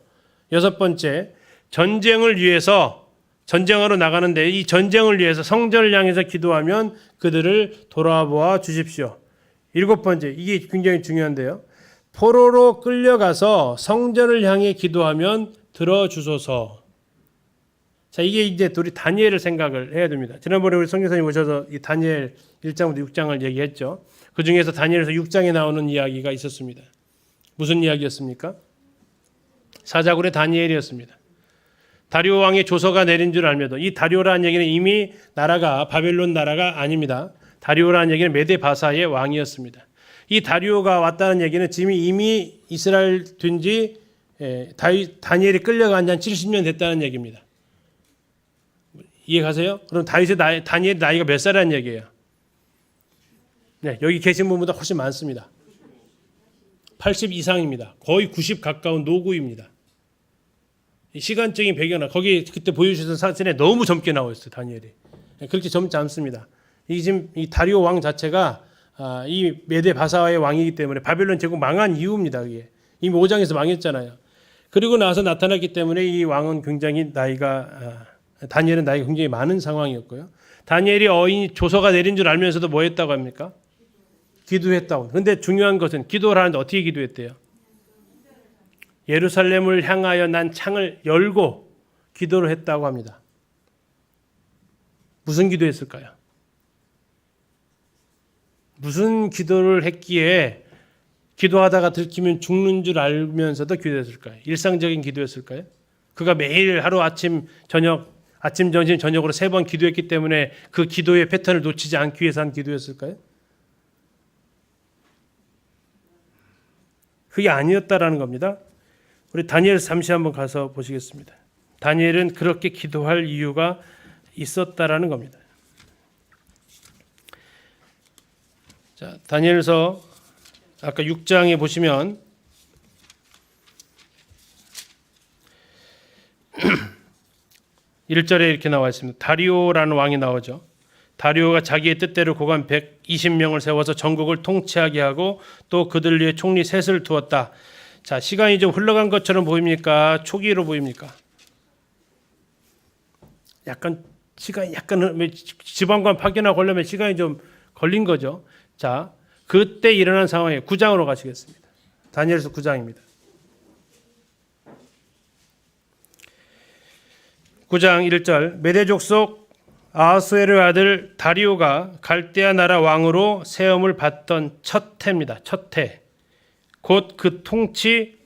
A: 여섯 번째, 전쟁을 위해서 전쟁하러 나가는데 이 전쟁을 위해서 성전을 향해서 기도하면 그들을 돌아보아 주십시오. 일곱 번째, 이게 굉장히 중요한데요. 포로로 끌려가서 성전을 향해 기도하면 들어주소서. 자, 이게 이제 우리 다니엘을 생각을 해야 됩니다. 지난번에 우리 성교사님 오셔서 이 다니엘 1장부터 6장을 얘기했죠. 그 중에서 다니엘에서 6장에 나오는 이야기가 있었습니다. 무슨 이야기였습니까? 사자굴의 다니엘이었습니다. 다리오 왕의 조서가 내린 줄 알며도 이 다리오라는 얘기는 이미 나라가 바벨론 나라가 아닙니다. 다리오라는 얘기는 메데 바사의 왕이었습니다. 이 다리오가 왔다는 얘기는 이미 이스라엘 된지 다니엘이 끌려간 지 한 70년 됐다는 얘기입니다. 이해가세요? 그럼 다니엘 나이가 몇 살이라는 얘기예요? 네, 여기 계신 분보다 훨씬 많습니다. 80 이상입니다. 거의 90 가까운 노구입니다. 시간적인 배경은 거기 그때 보여주셨던 사진에 너무 젊게 나와 있어요. 다니엘이. 그렇게 젊지 않습니다. 이 다리오 왕 자체가 이 메데 바사의 왕이기 때문에 바벨론 제국 망한 이유입니다. 그게. 이미 5장에서 망했잖아요. 그리고 나서 나타났기 때문에 이 왕은 굉장히 나이가 다니엘은 나이가 굉장히 많은 상황이었고요. 다니엘이 어인이 조서가 내린 줄 알면서도 뭐 했다고 합니까? 기도했다고. 그런데 중요한 것은 기도를 하는데 어떻게 기도했대요? 예루살렘을 향하여 난 창을 열고 기도를 했다고 합니다. 무슨 기도했을까요? 무슨 기도를 했기에 기도하다가 들키면 죽는 줄 알면서도 기도했을까요? 일상적인 기도였을까요? 그가 매일 하루 아침, 저녁, 아침, 점심, 저녁으로 3번 기도했기 때문에 그 기도의 패턴을 놓치지 않기 위해서 한 기도였을까요? 그게 아니었다라는 겁니다. 우리 다니엘 잠시 한번 가서 보시겠습니다. 다니엘은 그렇게 기도할 이유가 있었다라는 겁니다. 자, 다니엘서 아까 6장에 보시면 1절에 이렇게 나와 있습니다. 다리오라는 왕이 나오죠. 다리오가 자기의 뜻대로 고관 120명을 세워서 전국을 통치하게 하고 또 그들 위에 총리 셋을 두었다. 자, 시간이 좀 흘러간 것처럼 보입니까? 초기로 보입니까? 약간 시간이 지방관 파견하고 하려면 시간이 좀 걸린 거죠. 자, 그때 일어난 상황에 9장으로 가시겠습니다. 다니엘서 9장입니다. 9장 1절 메대 족속 아하수에르 아들 다리오가 갈대아 나라 왕으로 세움을 받던 첫 해입니다. 첫 해. 곧 그 통치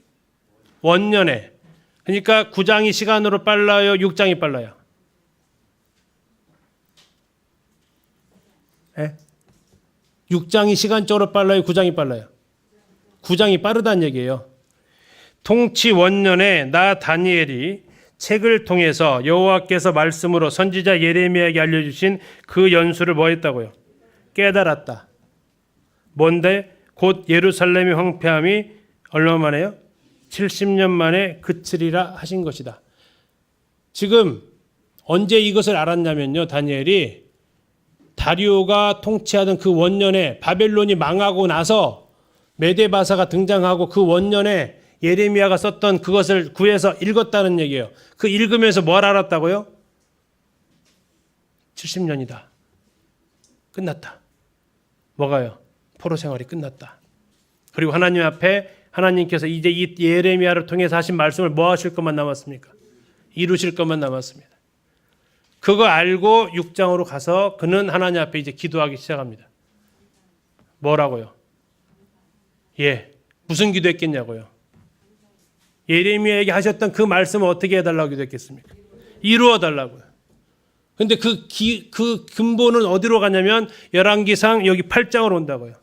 A: 원년에. 그러니까 9장이 시간으로 빨라요? 6장이 빨라요? 네? 6장이 시간적으로 빨라요? 9장이 빨라요? 9장이 빠르다는 얘기예요. 통치 원년에 나 다니엘이 책을 통해서 여호와께서 말씀으로 선지자 예레미야에게 알려주신 그 연수를 뭐 했다고요? 깨달았다. 뭔데? 곧 예루살렘의 황폐함이 얼마 만에요? 70년 만에 그치리라 하신 것이다. 지금 언제 이것을 알았냐면요. 다니엘이 다리오가 통치하던 그 원년에 바벨론이 망하고 나서 메데바사가 등장하고 그 원년에 예레미야가 썼던 그것을 구해서 읽었다는 얘기예요. 그 읽으면서 뭘 알았다고요? 70년이다. 끝났다. 뭐가요? 포로 생활이 끝났다. 그리고 하나님 앞에 하나님께서 이제 이 예레미야를 통해서 하신 말씀을 뭐 하실 것만 남았습니까? 이루실 것만 남았습니다. 그거 알고 6장으로 가서 그는 하나님 앞에 이제 기도하기 시작합니다. 뭐라고요? 무슨 기도했겠냐고요? 예레미야에게 하셨던 그 말씀을 어떻게 해달라고 기도했겠습니까? 이루어달라고요. 근데 그 근본은 어디로 가냐면 열왕기상 여기 8장으로 온다고요.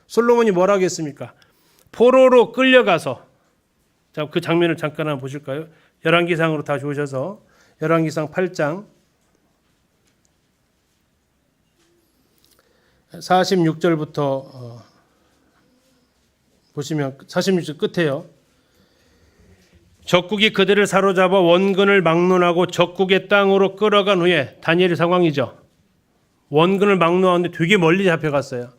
A: 솔로몬이 뭐라고 했습니까? 포로로 끌려가서, 자, 그 장면을 잠깐 한번 보실까요? 열왕기상으로 다시 오셔서 열왕기상 8장 46절부터 보시면 46절 끝에요. 적국이 그들을 사로잡아 원근을 막론하고 적국의 땅으로 끌어간 후에, 다니엘의 상황이죠. 원근을 막론하는데 되게 멀리 잡혀갔어요.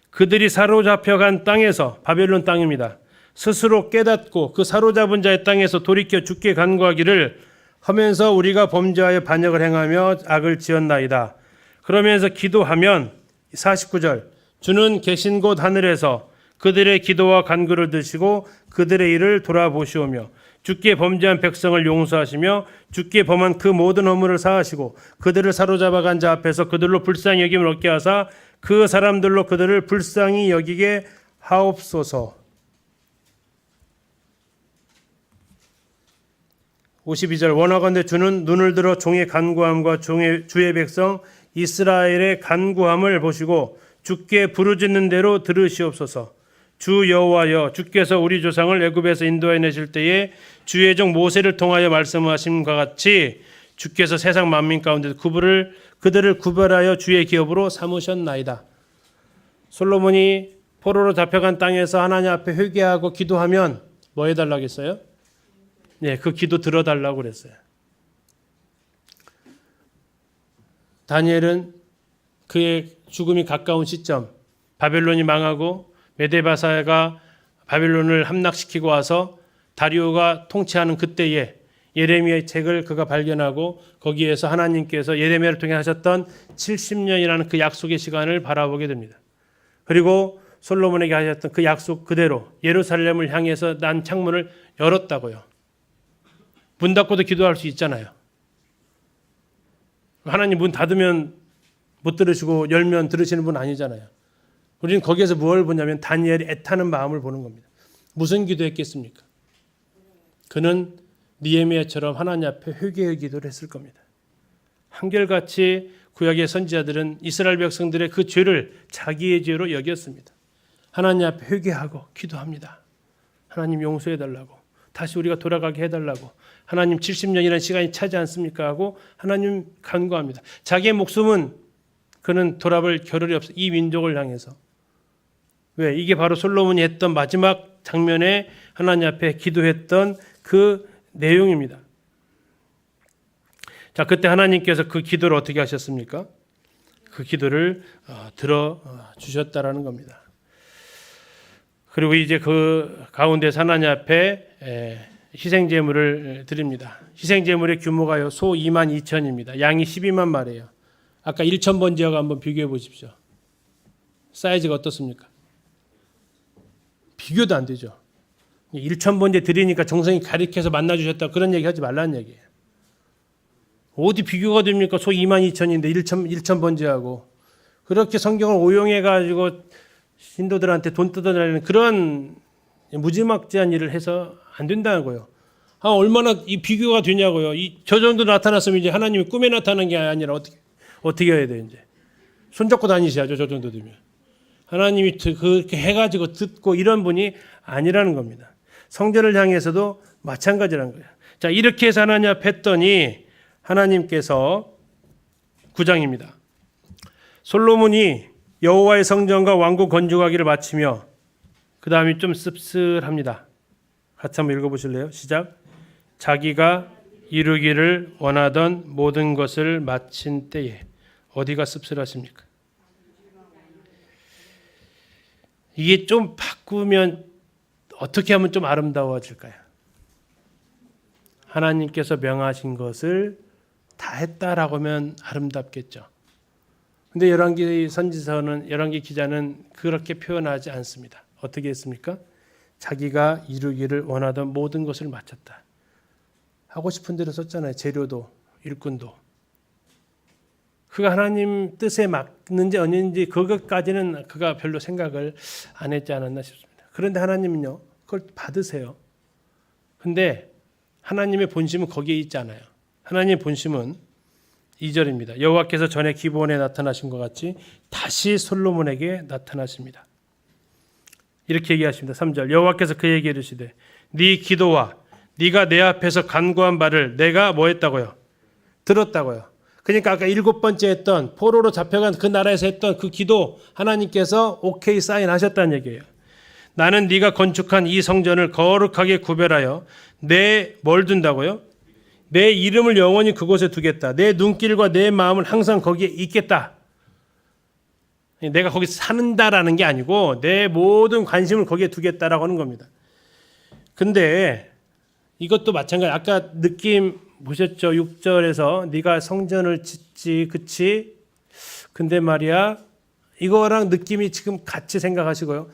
A: 그들이 사로잡혀간 땅에서, 바벨론 땅입니다, 스스로 깨닫고 그 사로잡은 자의 땅에서 돌이켜 주께 간구하기를 하면서 우리가 범죄하여 반역을 행하며 악을 지었나이다. 그러면서 기도하면 49절 주는 계신 곳 하늘에서 그들의 기도와 간구를 드시고 그들의 일을 돌아보시오며 주께 범죄한 백성을 용서하시며 주께 범한 그 모든 허물을 사하시고 그들을 사로잡아간 자 앞에서 그들로 불쌍히 여김을 얻게 하사 그 사람들로 그들을 불쌍히 여기게 하옵소서. 52절 원하건대 주는 눈을 들어 종의 간구함과 주의 백성 이스라엘의 간구함을 보시고 주께 부르짖는 대로 들으시옵소서. 주 여호와여, 주께서 우리 조상을 애굽에서 인도해 내실 때에 주의 종 모세를 통하여 말씀하심과 같이 주께서 세상 만민 가운데 그들을 구별하여 주의 기업으로 삼으셨나이다. 솔로몬이 포로로 잡혀간 땅에서 하나님 앞에 회개하고 기도하면 뭐 해달라고 했어요? 그 기도 들어달라고 그랬어요. 다니엘은 그의 죽음이 가까운 시점, 바벨론이 망하고 메데바사가 바벨론을 함락시키고 와서 다리오가 통치하는 그때에 예레미야의 책을 그가 발견하고 거기에서 하나님께서 예레미야를 통해 하셨던 70년이라는 그 약속의 시간을 바라보게 됩니다. 그리고 솔로몬에게 하셨던 그 약속 그대로 예루살렘을 향해서 난 창문을 열었다고요. 문 닫고도 기도할 수 있잖아요. 하나님 문 닫으면 못 들으시고 열면 들으시는 분 아니잖아요. 우리는 거기에서 뭘 보냐면 다니엘이 애타는 마음을 보는 겁니다. 무슨 기도했겠습니까? 그는 느헤미야처럼 하나님 앞에 회개의 기도를 했을 겁니다. 한결같이 구약의 선지자들은 이스라엘 백성들의 그 죄를 자기의 죄로 여겼습니다. 하나님 앞에 회개하고 기도합니다. 하나님 용서해 달라고, 다시 우리가 돌아가게 해달라고, 하나님 70년이라는 시간이 차지 않습니까? 하고 하나님 간구합니다. 자기의 목숨은 그는 돌아볼 겨를이 없어. 이 민족을 향해서. 왜? 이게 바로 솔로몬이 했던 마지막 장면에 하나님 앞에 기도했던 그 내용입니다. 자, 그때 하나님께서 그 기도를 어떻게 하셨습니까? 그 기도를 들어 주셨다라는 겁니다. 그리고 이제 그 가운데서 하나님 앞에 희생 제물을 드립니다. 희생 제물의 규모가요, 소 22,000입니다. 양이 12만 마리예요. 아까 1,000번지하고 한번 비교해 보십시오. 사이즈가 어떻습니까? 비교도 안 되죠. 1,000번째 드리니까 정성이 가득해서 만나주셨다, 그런 얘기 하지 말라는 얘기예요. 어디 비교가 됩니까? 소 22,000인데 1,000번째하고. 그렇게 성경을 오용해가지고 신도들한테 돈 뜯어내는 그런 무지막지한 일을 해서 안 된다고요. 얼마나 이 비교가 되냐고요. 저 정도 나타났으면 이제 하나님이 꿈에 나타난 게 아니라 어떻게 해야 돼요, 이제. 손잡고 다니셔야죠, 저 정도 되면. 하나님이 그렇게 해가지고 듣고 이런 분이 아니라는 겁니다. 성전을 향해서도 마찬가지라는 거예요. 자, 이렇게 해서 하나님 앞에 했더니 하나님께서 9장입니다. 솔로몬이 여호와의 성전과 왕국 건축하기를 마치며, 그 다음이 좀 씁쓸합니다. 같이 한번 읽어보실래요? 시작. 자기가 이루기를 원하던 모든 것을 마친 때에. 어디가 씁쓸하십니까? 이게 좀 바꾸면 어떻게 하면 좀 아름다워질까요? 하나님께서 명하신 것을 다 했다라고 하면 아름답겠죠. 근데 열왕기 선지서는, 열왕기 기자는 그렇게 표현하지 않습니다. 어떻게 했습니까? 자기가 이루기를 원하던 모든 것을 마쳤다. 하고 싶은 대로 썼잖아요. 재료도 일꾼도. 그가 하나님 뜻에 맞는지 아닌지 그것까지는 그가 별로 생각을 안 했지 않았나 싶습니다. 그런데 하나님은요, 그걸 받으세요. 근데 하나님의 본심은 거기에 있지 않아요. 하나님의 본심은 2절입니다. 여호와께서 전에 기브온에 나타나신 것 같이 다시 솔로몬에게 나타나십니다. 이렇게 얘기하십니다. 3절. 여호와께서 그에게 이르시되 네 기도와 네가 내 앞에서 간구한 바를 내가 뭐 했다고요? 들었다고요. 그러니까 아까 7번째 했던 포로로 잡혀간 그 나라에서 했던 그 기도 하나님께서 오케이 사인하셨다는 얘기예요. 나는 네가 건축한 이 성전을 거룩하게 구별하여 내 뭘 둔다고요? 내 이름을 영원히 그곳에 두겠다. 내 눈길과 내 마음을 항상 거기에 있겠다. 내가 거기 산다라는 게 아니고 내 모든 관심을 거기에 두겠다라고 하는 겁니다. 근데 이것도 마찬가지. 아까 느낌 보셨죠? 6절에서 네가 성전을 짓지, 그치? 근데 말이야, 이거랑 느낌이 지금 같이 생각하시고요.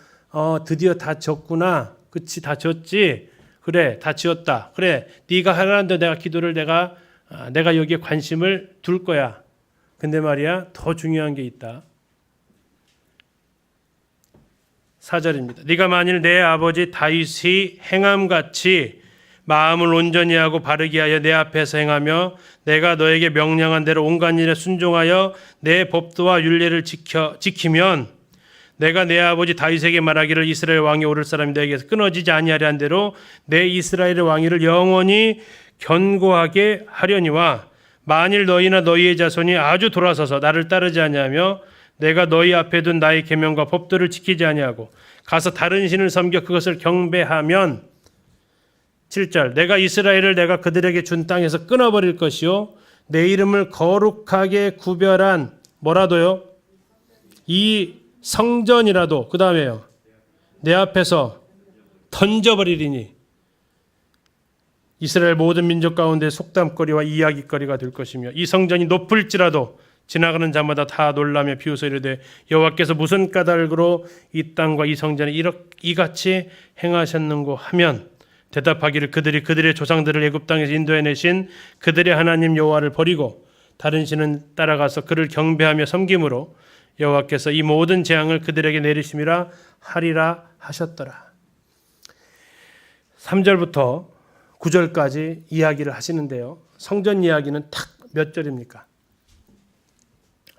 A: 드디어 다 졌구나. 그치? 다 졌지? 그래, 다 지었다. 그래, 네가 하라는데 내가 기도를 내가 여기에 관심을 둘 거야. 근데 말이야, 더 중요한 게 있다. 4절입니다. 네가 만일 내 아버지 다윗이 행함같이 마음을 온전히 하고 바르게 하여 내 앞에서 행하며 내가 너에게 명령한 대로 온갖 일에 순종하여 내 법도와 율례를 지키면 내가 내 아버지 다윗에게 말하기를 이스라엘 왕이 오를 사람이 너에게서 끊어지지 아니하려 한 대로 내 이스라엘의 왕위를 영원히 견고하게 하려니와 만일 너희나 너희의 자손이 아주 돌아서서 나를 따르지 아니하며 내가 너희 앞에 둔 나의 계명과 법도를 지키지 아니하고 가서 다른 신을 섬겨 그것을 경배하면 7절 내가 이스라엘을 내가 그들에게 준 땅에서 끊어버릴 것이요 내 이름을 거룩하게 구별한 뭐라도요 이 성전이라도 그 다음에요 내 앞에서 던져버리리니 이스라엘 모든 민족 가운데 속담거리와 이야기거리가 될 것이며 이 성전이 높을지라도 지나가는 자마다 다 놀라며 비웃어 이르되 여호와께서 무슨 까닭으로 이 땅과 이 성전에 이같이 행하셨는고 하면 대답하기를 그들이 그들의 조상들을 애굽 땅에서 인도해내신 그들의 하나님 여호와를 버리고 다른 신은 따라가서 그를 경배하며 섬김으로 여호와께서 이 모든 재앙을 그들에게 내리심이라 하리라 하셨더라. 3절부터 9절까지 이야기를 하시는데요. 성전 이야기는 딱 몇 절입니까?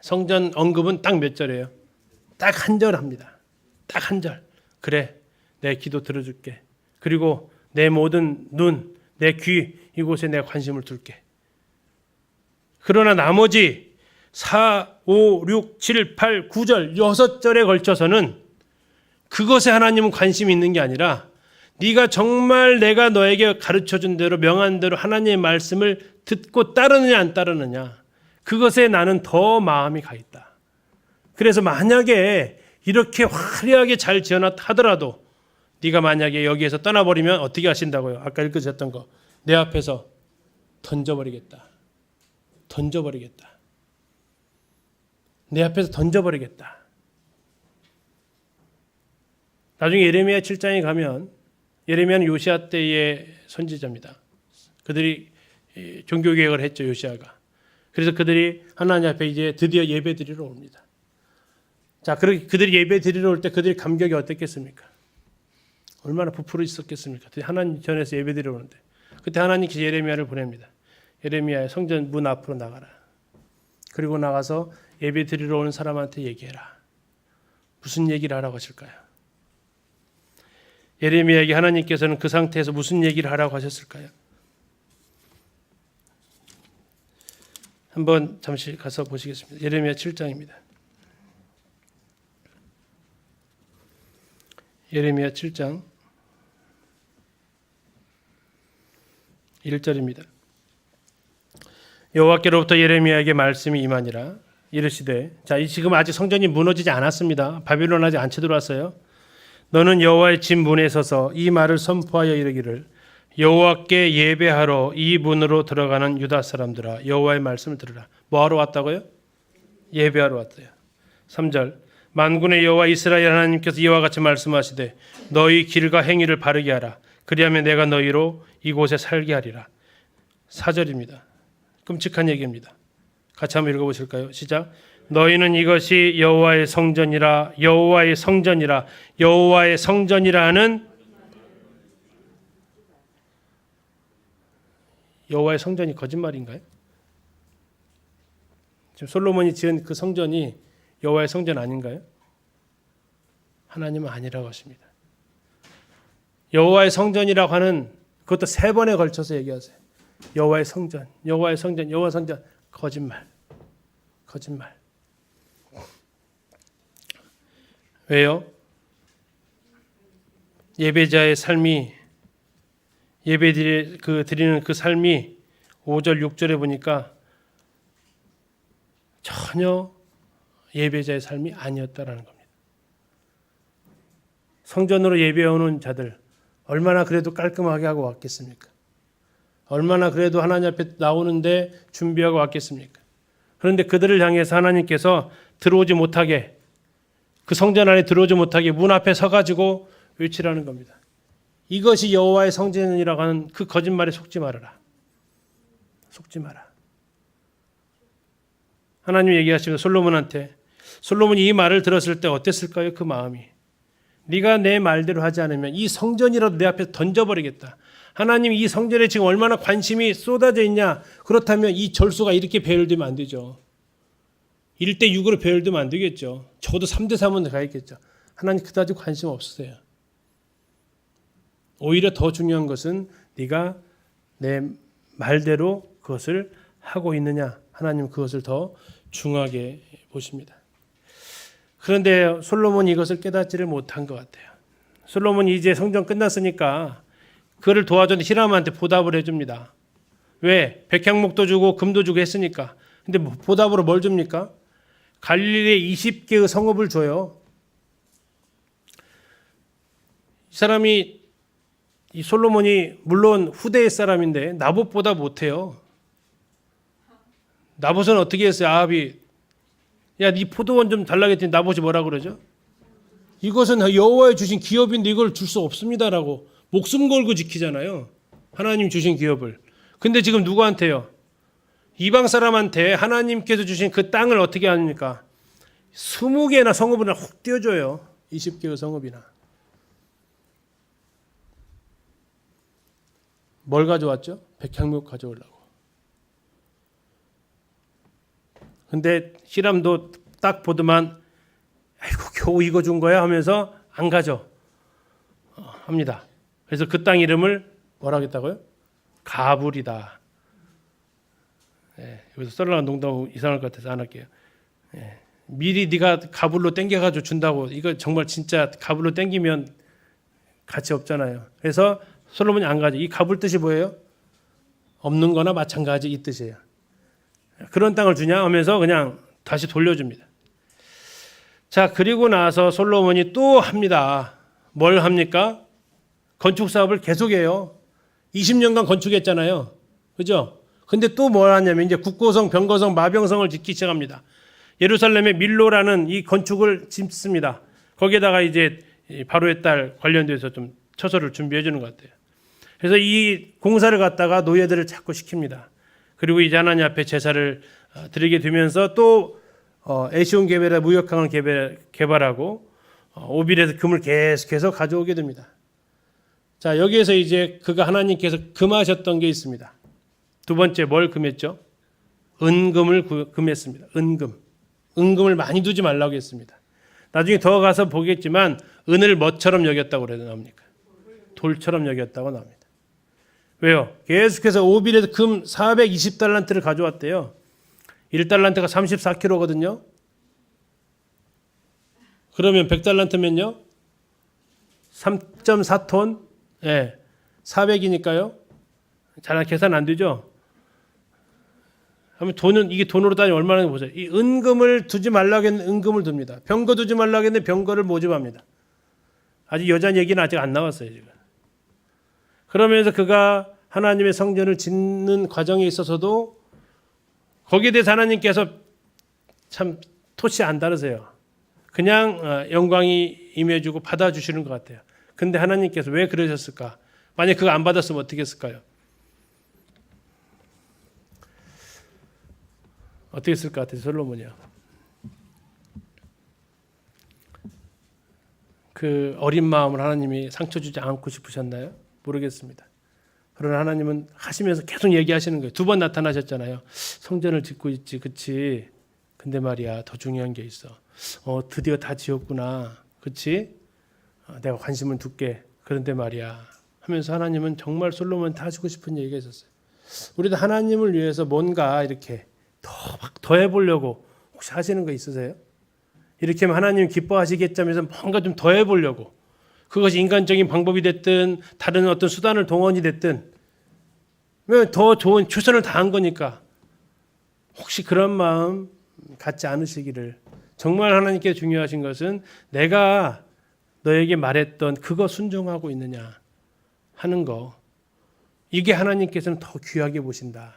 A: 성전 언급은 딱 몇 절이에요? 딱 한 절 합니다. 딱 한 절. 그래, 내 기도 들어줄게. 그리고 내 모든 눈, 내 귀 이곳에 내가 관심을 둘게. 그러나 나머지 4, 5, 6, 7, 8, 9절 6절에 걸쳐서는 그것에 하나님은 관심이 있는 게 아니라 네가 정말 내가 너에게 가르쳐준 대로 명한 대로 하나님의 말씀을 듣고 따르느냐 안 따르느냐 그것에 나는 더 마음이 가 있다. 그래서 만약에 이렇게 화려하게 잘 지어놨다 하더라도 네가 만약에 여기에서 떠나버리면 어떻게 하신다고요? 아까 읽으셨던 거. 내 앞에서 던져버리겠다. 던져버리겠다. 내 앞에서 던져버리겠다. 나중에 예레미야 7장에 가면 예레미야는 요시야 때의 선지자입니다. 그들이 종교개혁을 했죠. 요시야가. 그래서 그들이 하나님 앞에 이제 드디어 예배 드리러 옵니다. 자, 그들이 예배 드리러 올 때 그들의 감격이 어땠겠습니까? 얼마나 부풀어 있었겠습니까? 하나님 전에서 예배 드리러 오는데 그때 하나님께서 예레미야를 보냅니다. 예레미야의 성전 문 앞으로 나가라. 그리고 나가서 예배 드리러 오는 사람한테 얘기해라. 무슨 얘기를 하라고 하실까요? 예레미야에게 하나님께서는 그 상태에서 무슨 얘기를 하라고 하셨을까요? 한번 잠시 가서 보시겠습니다. 예레미야 7장입니다. 예레미야 7장 1절입니다. 여호와께로부터 예레미야에게 말씀이 임하니라. 이르시되, 자, 지금 아직 성전이 무너지지 않았습니다. 바빌론 아직 안 쳐들어왔어요. 너는 여호와의 집 문에 서서 이 말을 선포하여 이르기를 여호와께 예배하러 이 문으로 들어가는 유다 사람들아 여호와의 말씀을 들으라. 뭐하러 왔다고요? 예배하러 왔대요. 3절 만군의 여호와 이스라엘 하나님께서 이와 같이 말씀하시되 너희 길과 행위를 바르게 하라. 그리하면 내가 너희로 이곳에 살게 하리라. 4절입니다. 끔찍한 얘기입니다. 같이 한번 읽어보실까요? 시작. 너희는 이것이 여호와의 성전이라 여호와의 성전이라 여호와의 성전이라 하는 여호와의 성전이 거짓말인가요? 지금 솔로몬이 지은 그 성전이 여호와의 성전 아닌가요? 하나님은 아니라고 하십니다. 여호와의 성전이라고 하는 그것도 3번에 걸쳐서 얘기하세요. 여호와의 성전, 여호와의 성전, 여호와의 성전. 거짓말. 거짓말. 왜요? 예배자의 삶이 예배 드리는 그 삶이 5절 6절에 보니까 전혀 예배자의 삶이 아니었다라는 겁니다. 성전으로 예배해오는 자들 얼마나 그래도 깔끔하게 하고 왔겠습니까? 얼마나 그래도 하나님 앞에 나오는데 준비하고 왔겠습니까? 그런데 그들을 향해서 하나님께서 들어오지 못하게 그 성전 안에 들어오지 못하게 문 앞에 서가지고 외치라는 겁니다. 이것이 여호와의 성전이라고 하는 그 거짓말에 속지 말아라. 속지 마라. 하나님 얘기하시면서 솔로몬한테 솔로몬이 이 말을 들었을 때 어땠을까요? 그 마음이. 네가 내 말대로 하지 않으면 이 성전이라도 내 앞에 던져버리겠다. 하나님이 이 성전에 지금 얼마나 관심이 쏟아져 있냐. 그렇다면 이 절수가 이렇게 배열되면 안 되죠. 1:6으로 배열되면 안 되겠죠. 적어도 3:3은 가야겠죠. 하나님 그다지 관심 없으세요. 오히려 더 중요한 것은 네가 내 말대로 그것을 하고 있느냐. 하나님 그것을 더 중하게 보십니다. 그런데 솔로몬이 이것을 깨닫지를 못한 것 같아요. 솔로몬이 이제 성전 끝났으니까 그를 도와준 히람한테 보답을 해줍니다. 왜? 백향목도 주고 금도 주고 했으니까. 근데 보답으로 뭘 줍니까? 갈릴리에 20개의 성읍을 줘요. 이 사람이 이 솔로몬이 물론 후대의 사람인데 나봇보다 못해요. 나봇은 어떻게 했어요? 아합이 야, 네 포도원 좀 달라고 했더니 나봇이 뭐라 그러죠? 이것은 여호와의 주신 기업인데 이걸 줄 수 없습니다라고 목숨 걸고 지키잖아요. 하나님 주신 기업을. 근데 지금 누구한테요? 이방 사람한테 하나님께서 주신 그 땅을 어떻게 합니까? 20개나 성읍이나 훅 띄워줘요. 20개의 성읍이나. 뭘 가져왔죠? 백향목 가져오려고. 근데 히람도 딱 보더만 아이고 겨우 이거 준 거야 하면서 안 가져 합니다. 그래서 그 땅 이름을 뭐라 하겠다고요? 가불이다. 여기서 썰렁한 농담 이상할 것 같아서 안 할게요. 미리 네가 가불로 땡겨가지고 준다고 이거 정말 진짜 가불로 땡기면 가치 없잖아요. 그래서 솔로몬이 안 가져. 이 가불 뜻이 뭐예요? 없는 거나 마찬가지 이 뜻이에요. 그런 땅을 주냐 하면서 그냥 다시 돌려줍니다. 자, 그리고 나서 솔로몬이 또 합니다. 뭘 합니까? 건축 사업을 계속해요. 20년간 건축했잖아요. 그죠? 근데 또 뭘 하냐면 이제 국고성, 병거성, 마병성을 짓기 시작합니다. 예루살렘의 밀로라는 이 건축을 짓습니다. 거기에다가 이제 바로의 딸 관련돼서 좀 처소를 준비해 주는 것 같아요. 그래서 이 공사를 갖다가 노예들을 자꾸 시킵니다. 그리고 이제 하나님 앞에 제사를 드리게 되면서 또 에시온 게벨의 무역항을 개발하고 오빌에서 금을 계속해서 가져오게 됩니다. 자, 여기에서 이제 그가 하나님께서 금하셨던 게 있습니다. 두 번째 뭘 금했죠? 은금을 금했습니다. 은금을 많이 두지 말라고 했습니다. 나중에 더 가서 보겠지만 은을 뭐처럼 여겼다고 그래도 나옵니까? 돌처럼 여겼다고 나옵니다. 왜요? 계속해서 오빌에서 금 420달란트를 가져왔대요. 1달란트가 34kg거든요. 그러면 100달란트면요? 3.4톤? 예. 400이니까요. 잘 계산 안 되죠? 하면 돈은 이게 돈으로 따지면 얼마나 보세요. 이 은금을 두지 말라고 했는데 은금을 둡니다. 병거 두지 말라고 했는데 병거를 모집합니다. 아직 여자 얘기는 아직 안 나왔어요, 지금. 그러면서 그가 하나님의 성전을 짓는 과정에 있어서도 거기에 대해서 하나님께서 참 토시 안 다르세요. 그냥 영광이 임해주고 받아주시는 것 같아요. 근데 하나님께서 왜 그러셨을까? 만약 그거 안 받았으면 어떻게 했을까요? 어떻게 했을 것 같아요, 솔로몬이요? 그 어린 마음을 하나님이 상처 주지 않고 싶으셨나요? 모르겠습니다. 그러나 하나님은 하시면서 계속 얘기하시는 거예요. 2번 나타나셨잖아요. 성전을 짓고 있지, 그치? 근데 말이야, 더 중요한 게 있어. 드디어 다 지었구나, 그치? 내가 관심을 둘게. 그런데 말이야, 하면서 하나님은 정말 솔로몬한테 하시고 싶은 얘기가 있었어요. 우리도 하나님을 위해서 뭔가 이렇게 더 해보려고 혹시 하시는 거 있으세요? 이렇게 하면 하나님 기뻐하시겠자면서 뭔가 좀 더 해보려고. 그것이 인간적인 방법이 됐든 다른 어떤 수단을 동원이 됐든 더 좋은 최선을 다한 거니까 혹시 그런 마음 갖지 않으시기를. 정말 하나님께 중요하신 것은 내가 너에게 말했던 그거 순종하고 있느냐 하는 거. 이게 하나님께서는 더 귀하게 보신다.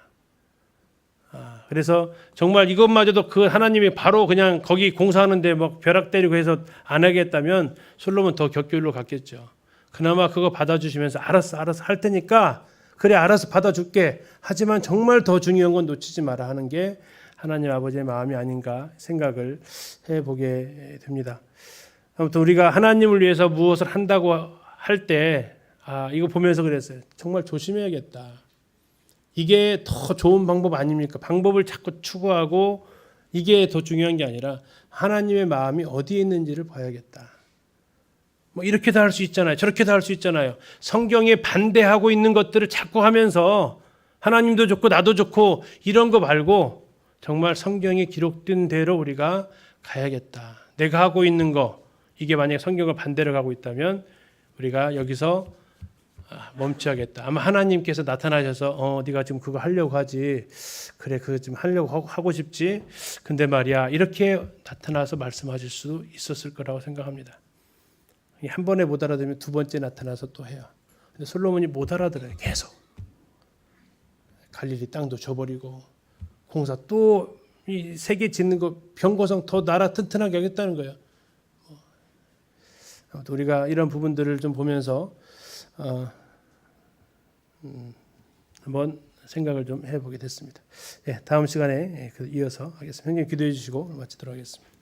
A: 그래서 정말 이것마저도 그 하나님이 바로 그냥 거기 공사하는데 막 벼락 때리고 해서 안 하겠다면 솔로몬 더 격결로 갔겠죠. 그나마 그거 받아주시면서 알았어 할 테니까 그래 알아서 받아줄게. 하지만 정말 더 중요한 건 놓치지 마라 하는 게 하나님 아버지의 마음이 아닌가 생각을 해보게 됩니다. 아무튼 우리가 하나님을 위해서 무엇을 한다고 할 때 이거 보면서 그랬어요. 정말 조심해야겠다. 이게 더 좋은 방법 아닙니까? 방법을 자꾸 추구하고 이게 더 중요한 게 아니라 하나님의 마음이 어디에 있는지를 봐야겠다. 뭐 이렇게도 할 수 있잖아요. 저렇게도 할 수 있잖아요. 성경에 반대하고 있는 것들을 자꾸 하면서 하나님도 좋고 나도 좋고 이런 거 말고 정말 성경에 기록된 대로 우리가 가야겠다. 내가 하고 있는 거 이게 만약에 성경을 반대로 가고 있다면 우리가 여기서 멈춰야겠다. 아마 하나님께서 나타나셔서 네가 지금 그거 하려고 하지. 그래 그거 좀 하려고 하고 싶지. 근데 말이야 이렇게 나타나서 말씀하실 수 있었을 거라고 생각합니다. 한 번에 못 알아들으면 2번째 나타나서 또 해요. 근데 솔로몬이 못 알아들어요. 계속 갈릴리 땅도 줘버리고 공사 또 이 세계 짓는 거 병거성 더 나라 튼튼하게 하겠다는 거예요. 아무튼 우리가 이런 부분들을 좀 보면서 한번 생각을 좀 해보게 됐습니다. 예, 다음 시간에 이어서 하겠습니다. 형님 기도해 주시고 마치도록 하겠습니다.